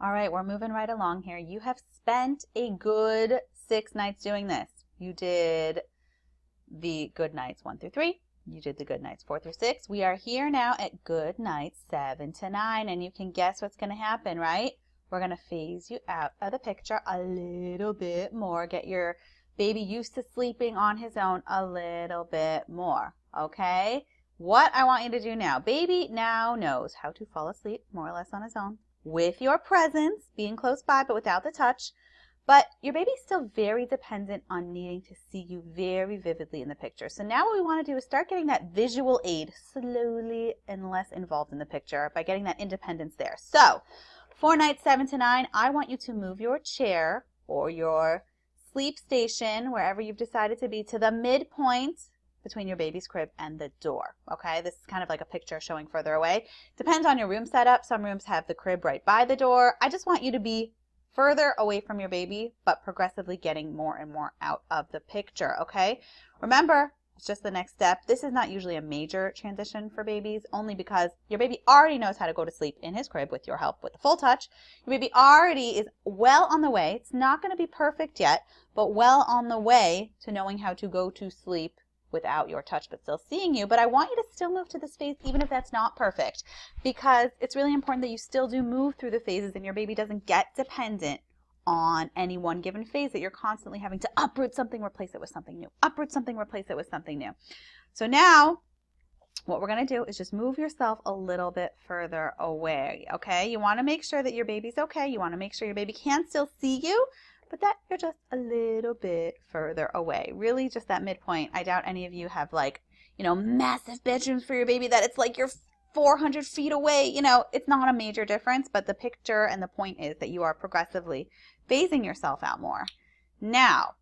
All right, we're moving right along here. You have spent a good 6 nights doing this. You did the good nights 1 through 3. You did the good nights 4 through 6. We are here now at good nights 7 to 9, and you can guess what's going to happen, right? We're going to phase you out of the picture a little bit more. Get your baby used to sleeping on his own a little bit more, okay? What I want you to do now, baby now knows how to fall asleep more or less on his own with your presence, being close by but without the touch. But your baby's still very dependent on needing to see you very vividly in the picture. So now what we want to do is start getting that visual aid slowly and less involved in the picture by getting that independence there. So for nights 7 to 9, I want you to move your chair or your sleep station, wherever you've decided to be, to the midpoint between your baby's crib and the door. Okay, this is kind of like a picture showing further away. Depends on your room setup. Some rooms have the crib right by the door. I just want you to be further away from your baby, but progressively getting more and more out of the picture. Okay, remember, it's just the next step. This is not usually a major transition for babies, only because your baby already knows how to go to sleep in his crib with your help with the full touch. Your baby already is well on the way. It's not going to be perfect yet, but well on the way to knowing how to go to sleep without your touch but still seeing you. But I want you to still move to this phase even if that's not perfect, because it's really important that you still do move through the phases and your baby doesn't get dependent on any one given phase, that you're constantly having to uproot something, replace it with something new, uproot something, replace it with something new. So now what we're going to do is just move yourself a little bit further away. Okay, you want to make sure that your baby's okay. You want to make sure your baby can still see you, but that you're just a little bit further away. Really just that midpoint. I doubt any of you have, like, massive bedrooms for your baby that it's like you're 400 feet away. It's not a major difference, but the picture and the point is that you are progressively phasing yourself out more. Now,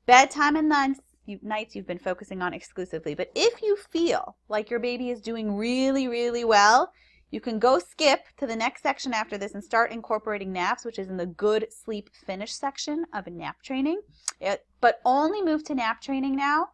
bedtime and nights you've been focusing on exclusively, but if you feel like your baby is doing really, really well, you can go skip to the next section after this and start incorporating naps, which is in the good sleep finish section of nap training. But only move to nap training now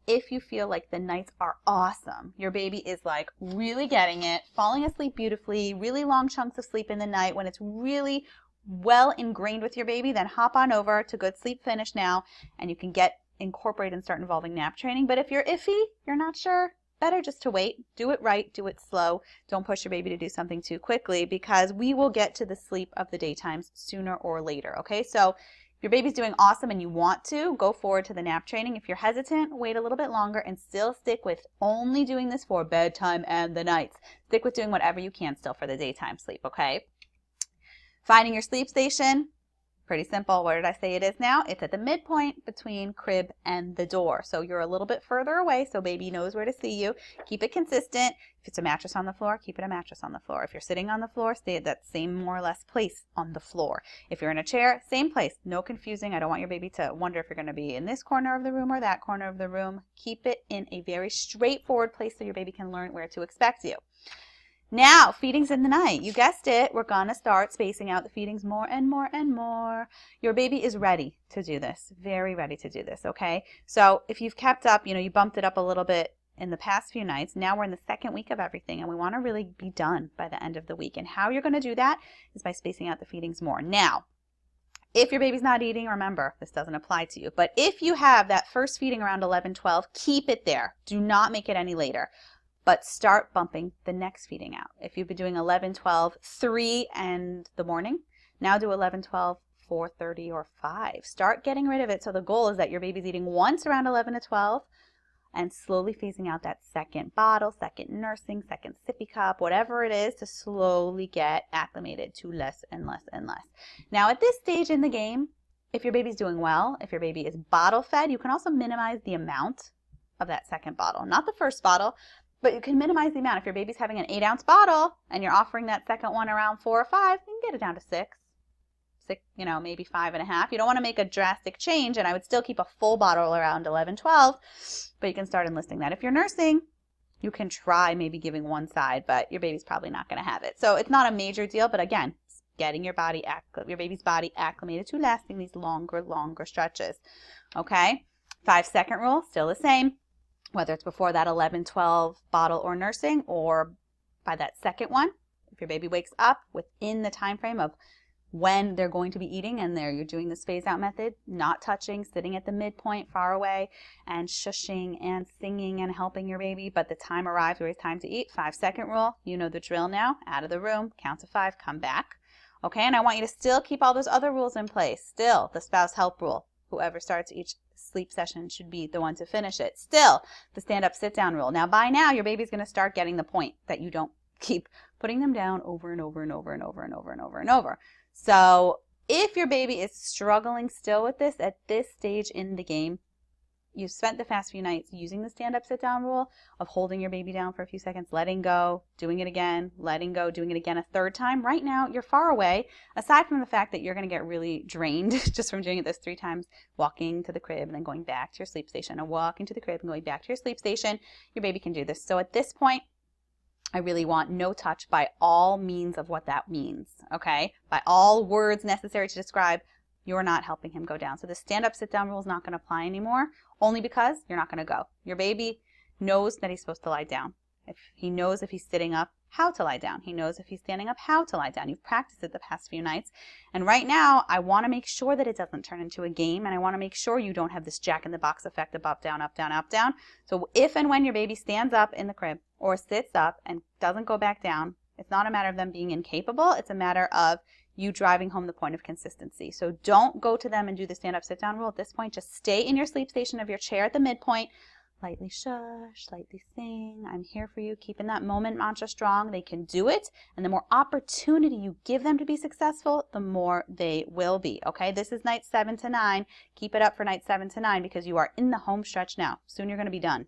if you feel like the nights are awesome. Your baby is like really getting it, falling asleep beautifully, really long chunks of sleep in the night. When it's really well ingrained with your baby, then hop on over to good sleep finish now and you can get incorporate and start involving nap training. But if you're iffy, you're not sure, better just to wait. Do it right, do it slow. Don't push your baby to do something too quickly, because we will get to the sleep of the daytimes sooner or later. Okay, so if your baby's doing awesome and you want to, go forward to the nap training. If you're hesitant, wait a little bit longer and still stick with only doing this for bedtime and the nights. Stick with doing whatever you can still for the daytime sleep, okay? Finding your sleep station. Pretty simple. What did I say it is now? It's at the midpoint between crib and the door. So you're a little bit further away so baby knows where to see you. Keep it consistent. If it's a mattress on the floor, keep it a mattress on the floor. If you're sitting on the floor, stay at that same more or less place on the floor. If you're in a chair, same place. No confusing. I don't want your baby to wonder if you're going to be in this corner of the room or that corner of the room. Keep it in a very straightforward place so your baby can learn where to expect you. Now, feedings in the night. You guessed it. We're going to start spacing out the feedings more and more and more. Your baby is ready to do this. Very ready to do this, okay? So if you've kept up, you bumped it up a little bit in the past few nights. Now we're in the second week of everything, and we want to really be done by the end of the week. And how you're going to do that is by spacing out the feedings more. Now, if your baby's not eating, remember, this doesn't apply to you. But if you have that first feeding around 11, 12, keep it there. Do not make it any later. But start bumping the next feeding out. If you've been doing 11, 12, 3 and the morning, now do 11, 12, 4:30 or 5. Start getting rid of it. So the goal is that your baby's eating once around 11 to 12 and slowly phasing out that second bottle, second nursing, second sippy cup, whatever it is, to slowly get acclimated to less and less and less. Now at this stage in the game, if your baby's doing well, if your baby is bottle fed, you can also minimize the amount of that second bottle. Not the first bottle, but you can minimize the amount. If your baby's having an 8-ounce bottle and you're offering that second one around 4 or 5, you can get it down to 6, maybe 5.5. You don't want to make a drastic change, and I would still keep a full bottle around 11, 12, but you can start enlisting that. If you're nursing, you can try maybe giving one side, but your baby's probably not going to have it. So it's not a major deal, but again, getting your baby's body acclimated to lasting these longer stretches. Okay? 5-second rule, still the same. Whether it's before that 11, 12 bottle or nursing, or by that second one, If your baby wakes up within the time frame of when they're going to be eating and you're doing this phase out method, not touching, sitting at the midpoint far away and shushing and singing and helping your baby, but the time arrives where it's time to eat, 5-second rule, you know the drill now, out of the room, count to 5, come back. Okay, and I want you to still keep all those other rules in place. Still, the spouse help rule. Whoever starts each sleep session should be the one to finish it. Still, the stand up, sit down rule. Now, by now, your baby's going to start getting the point that you don't keep putting them down over and over and over and over and over and over and over. So if your baby is struggling still with this at this stage in the game, you've spent the past few nights using the stand up, sit down rule of holding your baby down for a few seconds, letting go, doing it again, letting go, doing it again a third time. Right now, you're far away, aside from the fact that you're going to get really drained just from doing it this 3 times, walking to the crib and then going back to your sleep station, or walking to the crib and going back to your sleep station. Your baby can do this. So at this point, I really want no touch by all means of what that means, okay? By all words necessary to describe, you're not helping him go down. So the stand up, sit down rule is not going to apply anymore, only because you're not going to go. Your baby knows that he's supposed to lie down. He knows if he's sitting up, how to lie down. He knows if he's standing up, how to lie down. You've practiced it the past few nights. And right now, I want to make sure that it doesn't turn into a game, and I want to make sure you don't have this jack-in-the-box effect of up, down, up, down, up, down. So if and when your baby stands up in the crib or sits up and doesn't go back down, it's not a matter of them being incapable. It's a matter of you driving home the point of consistency. So don't go to them and do the stand-up, sit-down rule at this point. Just stay in your sleep station of your chair at the midpoint. Lightly shush, lightly sing, I'm here for you, keeping that moment mantra strong. They can do it, and the more opportunity you give them to be successful, the more they will be, okay? This is night 7 to 9. Keep it up for night 7 to 9 because you are in the home stretch now. Soon you're going to be done.